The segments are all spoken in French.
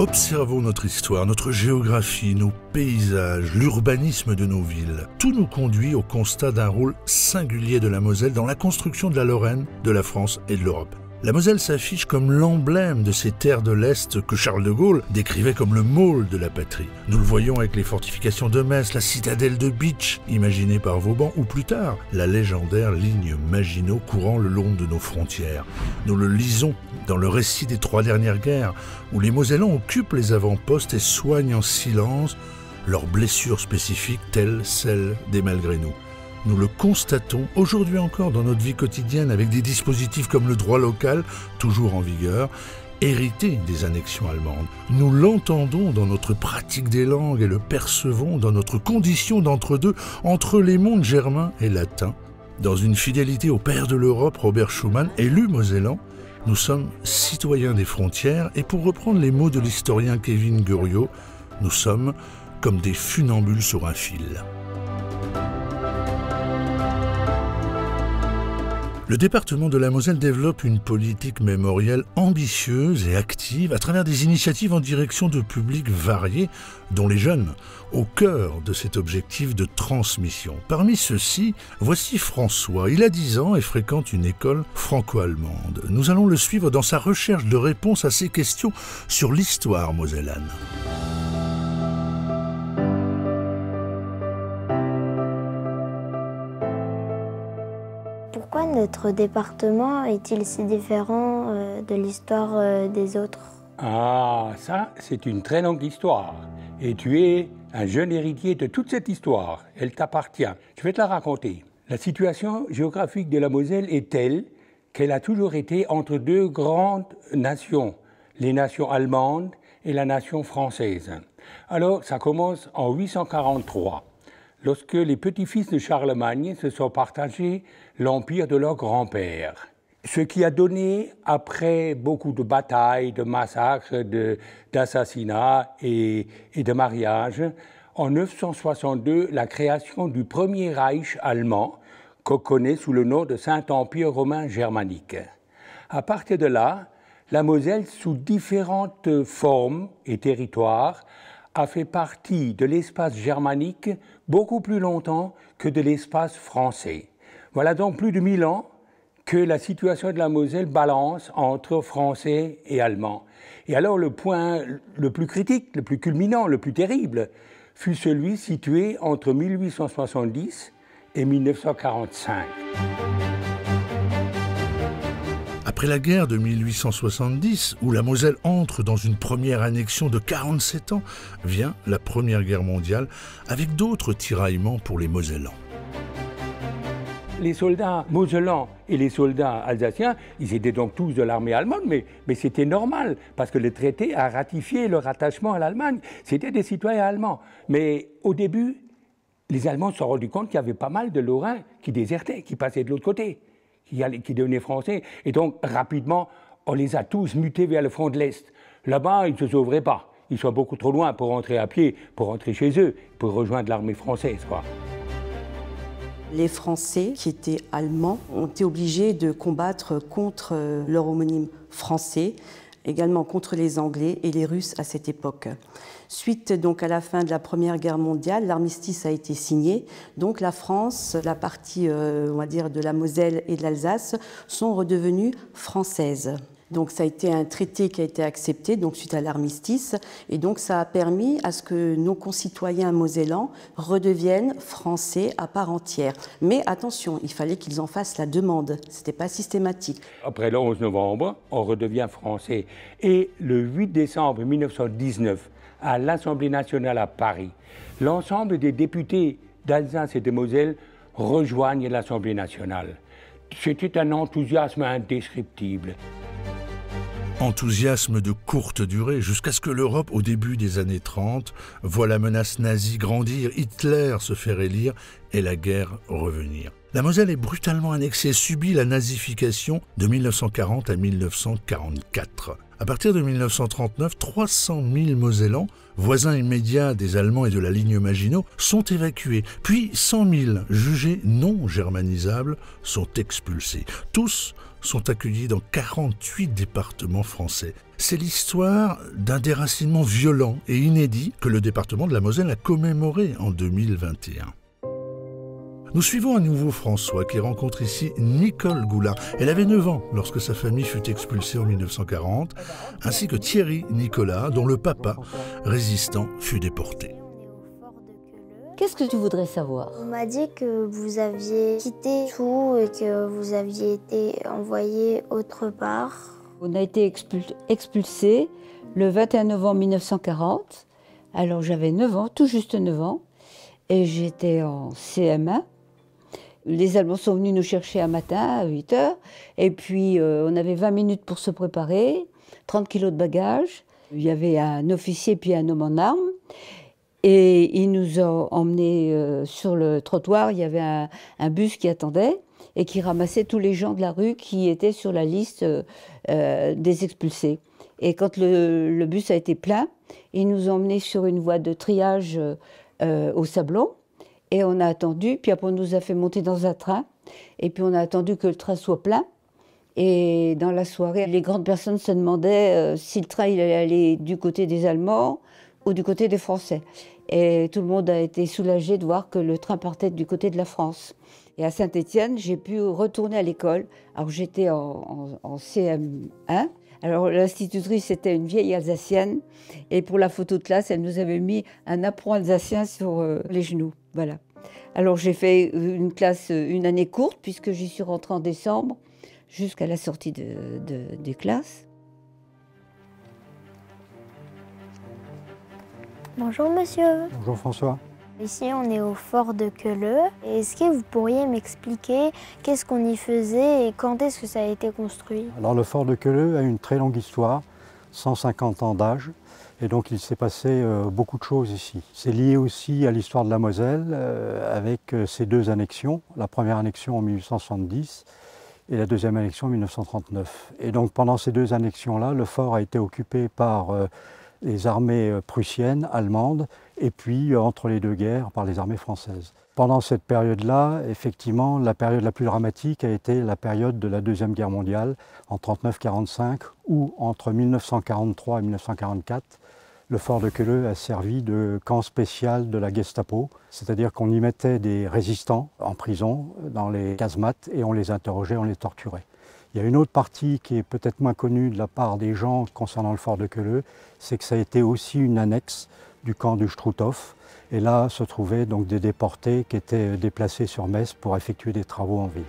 Observons notre histoire, notre géographie, nos paysages, l'urbanisme de nos villes. Tout nous conduit au constat d'un rôle singulier de la Moselle dans la construction de la Lorraine, de la France et de l'Europe. La Moselle s'affiche comme l'emblème de ces terres de l'Est que Charles de Gaulle décrivait comme le môle de la patrie. Nous le voyons avec les fortifications de Metz, la citadelle de Bitche, imaginée par Vauban, ou plus tard, la légendaire ligne Maginot courant le long de nos frontières. Nous le lisons dans le récit des 3 dernières guerres, où les Mosellans occupent les avant-postes et soignent en silence leurs blessures spécifiques, telles celles des malgré-nous. Nous le constatons aujourd'hui encore dans notre vie quotidienne avec des dispositifs comme le droit local, toujours en vigueur, hérité des annexions allemandes. Nous l'entendons dans notre pratique des langues et le percevons dans notre condition d'entre-deux, entre les mondes germains et latins. Dans une fidélité au père de l'Europe, Robert Schuman, élu mosellan, nous sommes citoyens des frontières et pour reprendre les mots de l'historien Kevin Guriot, nous sommes comme des funambules sur un fil. Le département de la Moselle développe une politique mémorielle ambitieuse et active à travers des initiatives en direction de publics variés, dont les jeunes, au cœur de cet objectif de transmission. Parmi ceux-ci, voici François. Il a 10 ans et fréquente une école franco-allemande. Nous allons le suivre dans sa recherche de réponses à ces questions sur l'histoire mosellane. Pourquoi notre département est-il si différent de l'histoire des autres? Ah, ça, c'est une très longue histoire. Et tu es un jeune héritier de toute cette histoire. Elle t'appartient. Je vais te la raconter. La situation géographique de la Moselle est telle qu'elle a toujours été entre 2 grandes nations, les nations allemandes et la nation française. Alors, ça commence en 843. Lorsque les petits-fils de Charlemagne se sont partagés l'empire de leur grand-père. Ce qui a donné, après beaucoup de batailles, de massacres, d'assassinats et de mariages, en 962, la création du premier Reich allemand, qu'on connaît sous le nom de Saint-Empire romain germanique. À partir de là, la Moselle, sous différentes formes et territoires, a fait partie de l'espace germanique beaucoup plus longtemps que de l'espace français. Voilà donc plus de 1000 ans que la situation de la Moselle balance entre français et allemand. Et alors le point le plus critique, le plus culminant, le plus terrible, fut celui situé entre 1870 et 1945. Après la guerre de 1870, où la Moselle entre dans une première annexion de 47 ans, vient la Première Guerre mondiale, avec d'autres tiraillements pour les Mosellans. Les soldats mosellans et les soldats alsaciens, ils étaient donc tous de l'armée allemande, mais c'était normal, parce que le traité a ratifié leur attachement à l'Allemagne. C'était des citoyens allemands. Mais au début, les Allemands se sont rendus compte qu'il y avait pas mal de Lorrains qui désertaient, qui passaient de l'autre côté, qui devenaient français. Et donc, rapidement, on les a tous mutés vers le front de l'Est. Là-bas, ils ne se sauveraient pas. Ils sont beaucoup trop loin pour rentrer à pied, pour rentrer chez eux, pour rejoindre l'armée française, quoi. Les Français, qui étaient allemands, ont été obligés de combattre contre leur homonyme français, également contre les Anglais et les Russes à cette époque. Suite donc à la fin de la Première Guerre mondiale, l'armistice a été signé. Donc la France, la partie on va dire de la Moselle et de l'Alsace sont redevenues françaises. Donc ça a été un traité qui a été accepté donc suite à l'armistice et donc ça a permis à ce que nos concitoyens mosellans redeviennent français à part entière. Mais attention, il fallait qu'ils en fassent la demande, c'était pas systématique. Après le 11 novembre, on redevient français et le 8 décembre 1919, à l'Assemblée nationale à Paris, l'ensemble des députés d'Alsace et de Moselle rejoignent l'Assemblée nationale. C'était un enthousiasme indescriptible. Enthousiasme de courte durée, jusqu'à ce que l'Europe, au début des années 30, voit la menace nazie grandir, Hitler se faire élire et la guerre revenir. La Moselle est brutalement annexée et subit la nazification de 1940 à 1944. À partir de 1939, 300 000 Mosellans, voisins immédiats des Allemands et de la ligne Maginot, sont évacués. Puis 100 000 jugés non germanisables sont expulsés. Tous sont accueillis dans 48 départements français. C'est l'histoire d'un déracinement violent et inédit que le département de la Moselle a commémoré en 2021. Nous suivons à nouveau François qui rencontre ici Nicole Goulard. Elle avait 9 ans lorsque sa famille fut expulsée en 1940, ainsi que Thierry Nicolas, dont le papa, résistant, fut déporté. Qu'est-ce que tu voudrais savoir? On m'a dit que vous aviez quitté tout et que vous aviez été envoyé autre part. On a été expulsés le 21 novembre 1940. Alors j'avais 9 ans, tout juste 9 ans, et j'étais en CM1. Les Allemands sont venus nous chercher un matin à 8 h, et puis on avait 20 minutes pour se préparer, 30 kilos de bagages. Il y avait un officier puis un homme en armes, et ils nous ont emmenés sur le trottoir. Il y avait un bus qui attendait et qui ramassait tous les gens de la rue qui étaient sur la liste des expulsés. Et quand le bus a été plein, ils nous ont emmenés sur une voie de triage au Sablon. Et on a attendu, puis après on nous a fait monter dans un train, et puis on a attendu que le train soit plein. Et dans la soirée, les grandes personnes se demandaient si le train il allait aller du côté des Allemands ou du côté des Français. Et tout le monde a été soulagé de voir que le train partait du côté de la France. Et à Saint-Étienne, j'ai pu retourner à l'école. Alors j'étais en CM1. Alors l'institutrice était une vieille Alsacienne, et pour la photo de classe, elle nous avait mis un apron alsacien sur les genoux. Voilà. Alors j'ai fait une année courte, puisque j'y suis rentrée en décembre, jusqu'à la sortie des classes. Bonjour monsieur. Bonjour François. Ici on est au fort de Queuleux. Est-ce que vous pourriez m'expliquer qu'est-ce qu'on y faisait et quand est-ce que ça a été construit? Alors le fort de Queuleux a une très longue histoire, 150 ans d'âge, et donc il s'est passé beaucoup de choses ici. C'est lié aussi à l'histoire de la Moselle avec ses 2 annexions, la première annexion en 1870 et la deuxième annexion en 1939. Et donc pendant ces 2 annexions-là, le fort a été occupé par les armées prussiennes, allemandes, et puis entre les 2 guerres par les armées françaises. Pendant cette période-là, effectivement, la période la plus dramatique a été la période de la Deuxième Guerre mondiale, en 1939-1945, où entre 1943 et 1944, le fort de Queuleux a servi de camp spécial de la Gestapo, c'est-à-dire qu'on y mettait des résistants en prison, dans les casemates, et on les interrogeait, on les torturait. Il y a une autre partie qui est peut-être moins connue de la part des gens concernant le fort de Queuleux, c'est que ça a été aussi une annexe du camp du Struthof. Et là se trouvaient donc des déportés qui étaient déplacés sur Metz pour effectuer des travaux en ville.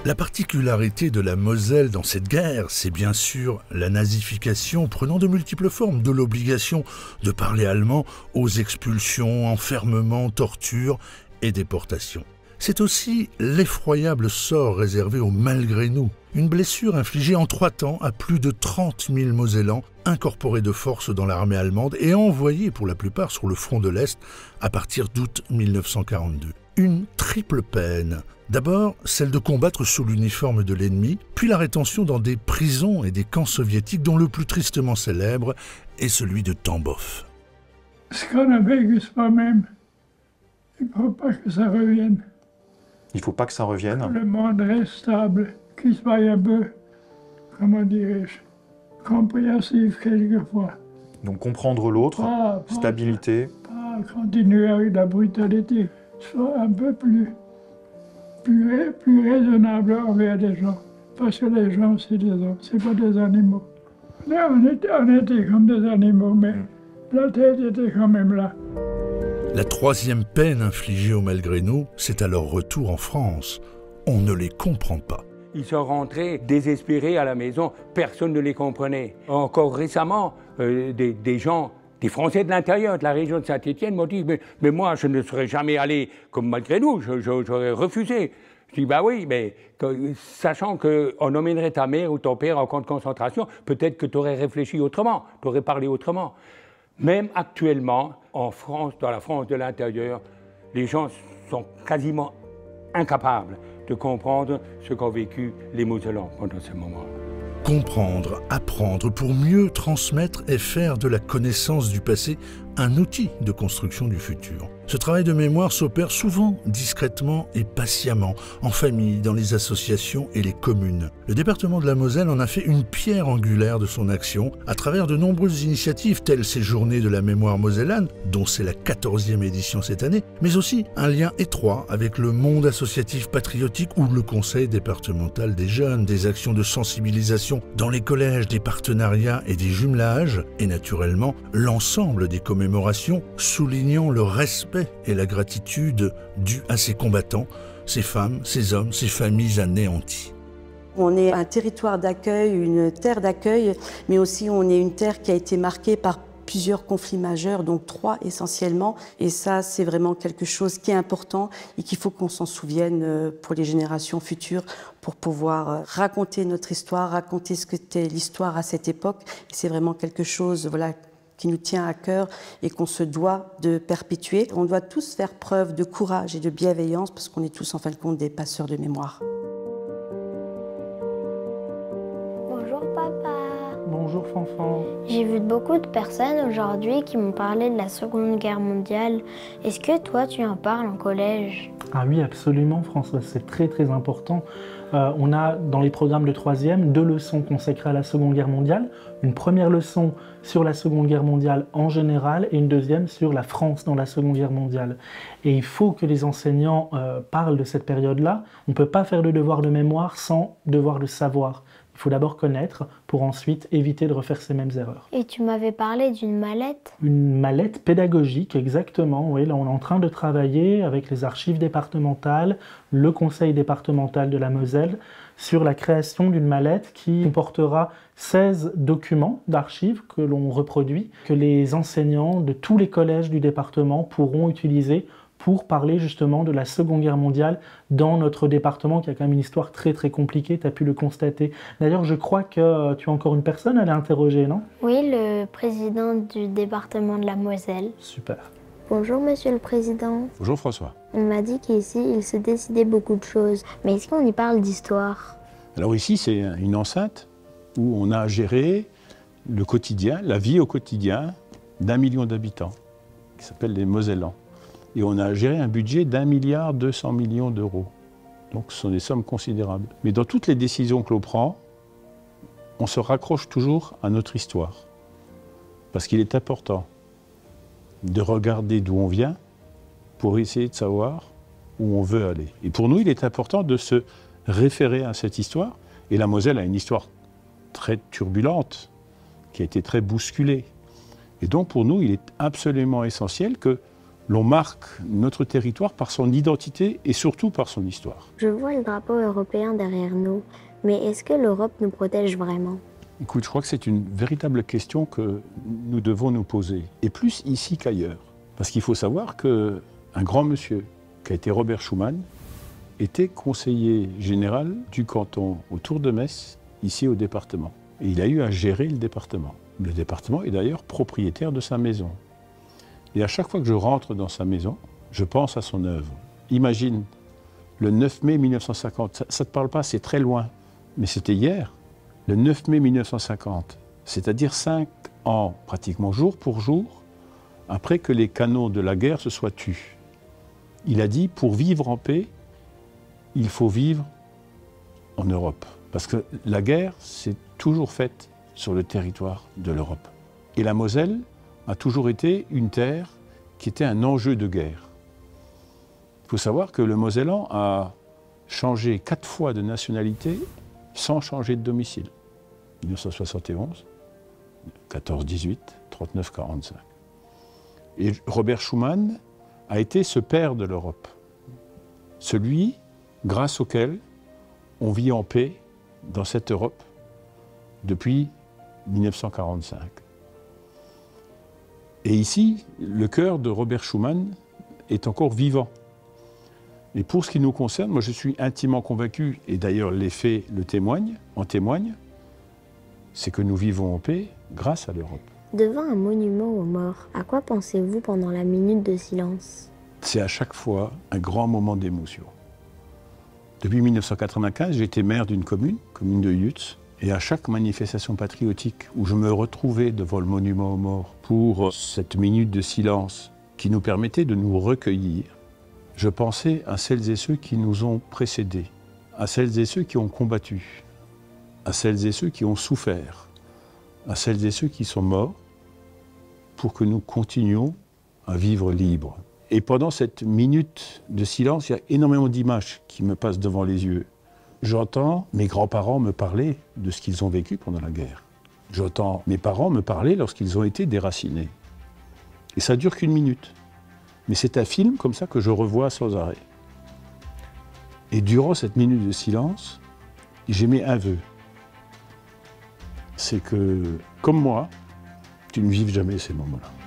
La particularité de la Moselle dans cette guerre, c'est bien sûr la nazification prenant de multiples formes, de l'obligation de parler allemand aux expulsions, enfermements, tortures et déportations. C'est aussi l'effroyable sort réservé aux malgré nous, une blessure infligée en 3 temps à plus de 30 000 Mosellans incorporés de force dans l'armée allemande et envoyés pour la plupart sur le front de l'Est à partir d'août 1942. Une triple peine. D'abord, celle de combattre sous l'uniforme de l'ennemi, puis la rétention dans des prisons et des camps soviétiques dont le plus tristement célèbre est celui de Tambov. Ce qu'on a vécu soi-même, il ne faut pas que ça revienne. Il ne faut pas que ça revienne. Le monde reste stable, qu'il soit un peu, comment dirais-je, compréhensif quelquefois. Donc comprendre l'autre, stabilité. Pas continuer avec la brutalité, soit un peu plus raisonnable envers les gens. Parce que les gens, c'est des hommes, c'est pas des animaux. Là, on était comme des animaux, mais la tête était quand même là. La 3e peine infligée aux malgré nous, c'est à leur retour en France. On ne les comprend pas. Ils sont rentrés désespérés à la maison, personne ne les comprenait. Encore récemment, des gens, des Français de l'intérieur, de la région de Saint-Étienne, m'ont dit mais moi, je ne serais jamais allé comme malgré nous, j'aurais refusé. Je dis bah oui, mais sachant qu'on emmènerait ta mère ou ton père en camp de concentration, peut-être que tu aurais réfléchi autrement, tu aurais parlé autrement. Même actuellement, en France, dans la France de l'intérieur, les gens sont quasiment incapables de comprendre ce qu'ont vécu les Mosellans pendant ce moment. Comprendre, apprendre pour mieux transmettre et faire de la connaissance du passé un outil de construction du futur. Ce travail de mémoire s'opère souvent discrètement et patiemment, en famille, dans les associations et les communes. Le département de la Moselle en a fait une pierre angulaire de son action à travers de nombreuses initiatives telles ces Journées de la mémoire mosellane, dont c'est la 14e édition cette année, mais aussi un lien étroit avec le monde associatif patriotique ou le conseil départemental des jeunes, des actions de sensibilisation dans les collèges, des partenariats et des jumelages, et naturellement l'ensemble des commémorations soulignant le respect et la gratitude due à ces combattants, ces femmes, ces hommes, ces familles anéanties. On est un territoire d'accueil, une terre d'accueil, mais aussi on est une terre qui a été marquée par plusieurs conflits majeurs, donc 3 essentiellement. Et ça, c'est vraiment quelque chose qui est important et qu'il faut qu'on s'en souvienne pour les générations futures, pour pouvoir raconter notre histoire, raconter ce qu'était l'histoire à cette époque. Et c'est vraiment quelque chose, voilà, qui nous tient à cœur et qu'on se doit de perpétuer. On doit tous faire preuve de courage et de bienveillance parce qu'on est tous en fin de compte des passeurs de mémoire. Bonjour papa. Bonjour Fanfan. J'ai vu beaucoup de personnes aujourd'hui qui m'ont parlé de la Seconde Guerre mondiale. Est-ce que toi tu en parles en collège? Ah oui, absolument François, c'est très très important. On a dans les programmes de 3e 2 leçons consacrées à la Seconde Guerre mondiale. Une première leçon sur la Seconde Guerre mondiale en général et une deuxième sur la France dans la Seconde Guerre mondiale. Et il faut que les enseignants parlent de cette période-là. On ne peut pas faire de devoir de mémoire sans devoir de savoir. Il faut d'abord connaître pour ensuite éviter de refaire ces mêmes erreurs. Et tu m'avais parlé d'une mallette? Une mallette pédagogique, exactement. Oui, là, on est en train de travailler avec les archives départementales, le conseil départemental de la Moselle, sur la création d'une mallette qui comportera 16 documents d'archives que l'on reproduit, que les enseignants de tous les collèges du département pourront utiliser pour parler justement de la Seconde Guerre mondiale dans notre département qui a quand même une histoire très très compliquée, tu as pu le constater. D'ailleurs, je crois que tu as encore une personne à aller interroger, non? Oui, le président du département de la Moselle. Super. Bonjour Monsieur le Président. Bonjour François. On m'a dit qu'ici, il se décidait beaucoup de choses. Mais est-ce qu'on y parle d'histoire? Alors ici, c'est une enceinte où on a géré le quotidien, la vie au quotidien d'1 million d'habitants, qui s'appelle les Mosellans. Et on a géré un budget d'1,2 milliard d'euros. Donc ce sont des sommes considérables. Mais dans toutes les décisions que l'on prend, on se raccroche toujours à notre histoire. Parce qu'il est important de regarder d'où on vient pour essayer de savoir où on veut aller. Et pour nous, il est important de se référer à cette histoire. Et la Moselle a une histoire très turbulente, qui a été très bousculée. Et donc pour nous, il est absolument essentiel que l'on marque notre territoire par son identité et surtout par son histoire. Je vois le drapeau européen derrière nous, mais est-ce que l'Europe nous protège vraiment? Écoute, je crois que c'est une véritable question que nous devons nous poser, et plus ici qu'ailleurs. Parce qu'il faut savoir qu'un grand monsieur, qui a été Robert Schuman, était conseiller général du canton autour de Metz, ici au département. Et il a eu à gérer le département. Le département est d'ailleurs propriétaire de sa maison. Et à chaque fois que je rentre dans sa maison, je pense à son œuvre. Imagine, le 9 mai 1950, ça ne te parle pas, c'est très loin, mais c'était hier. Le 9 mai 1950, c'est-à-dire 5 ans, pratiquement jour pour jour, après que les canons de la guerre se soient tus. Il a dit, pour vivre en paix, il faut vivre en Europe. Parce que la guerre, c'est toujours faite sur le territoire de l'Europe. Et la Moselle a toujours été une terre qui était un enjeu de guerre. Il faut savoir que le Mosellan a changé 4 fois de nationalité sans changer de domicile. 1971, 14-18, 39-45. Et Robert Schuman a été ce père de l'Europe. Celui grâce auquel on vit en paix dans cette Europe depuis 1945. Et ici, le cœur de Robert Schuman est encore vivant. Et pour ce qui nous concerne, moi je suis intimement convaincu, et d'ailleurs les faits en témoignent, c'est que nous vivons en paix grâce à l'Europe. Devant un monument aux morts, à quoi pensez-vous pendant la minute de silence? C'est à chaque fois un grand moment d'émotion. Depuis 1995, j'ai été maire d'une commune de Yutz, et à chaque manifestation patriotique où je me retrouvais devant le monument aux morts pour cette minute de silence qui nous permettait de nous recueillir, je pensais à celles et ceux qui nous ont précédés, à celles et ceux qui ont combattu, à celles et ceux qui ont souffert, à celles et ceux qui sont morts, pour que nous continuions à vivre libres. Et pendant cette minute de silence, il y a énormément d'images qui me passent devant les yeux. J'entends mes grands-parents me parler de ce qu'ils ont vécu pendant la guerre. J'entends mes parents me parler lorsqu'ils ont été déracinés. Et ça dure qu'une minute. Mais c'est un film comme ça que je revois sans arrêt. Et durant cette minute de silence, j'émets un vœu. C'est que, comme moi, tu ne vives jamais ces moments-là.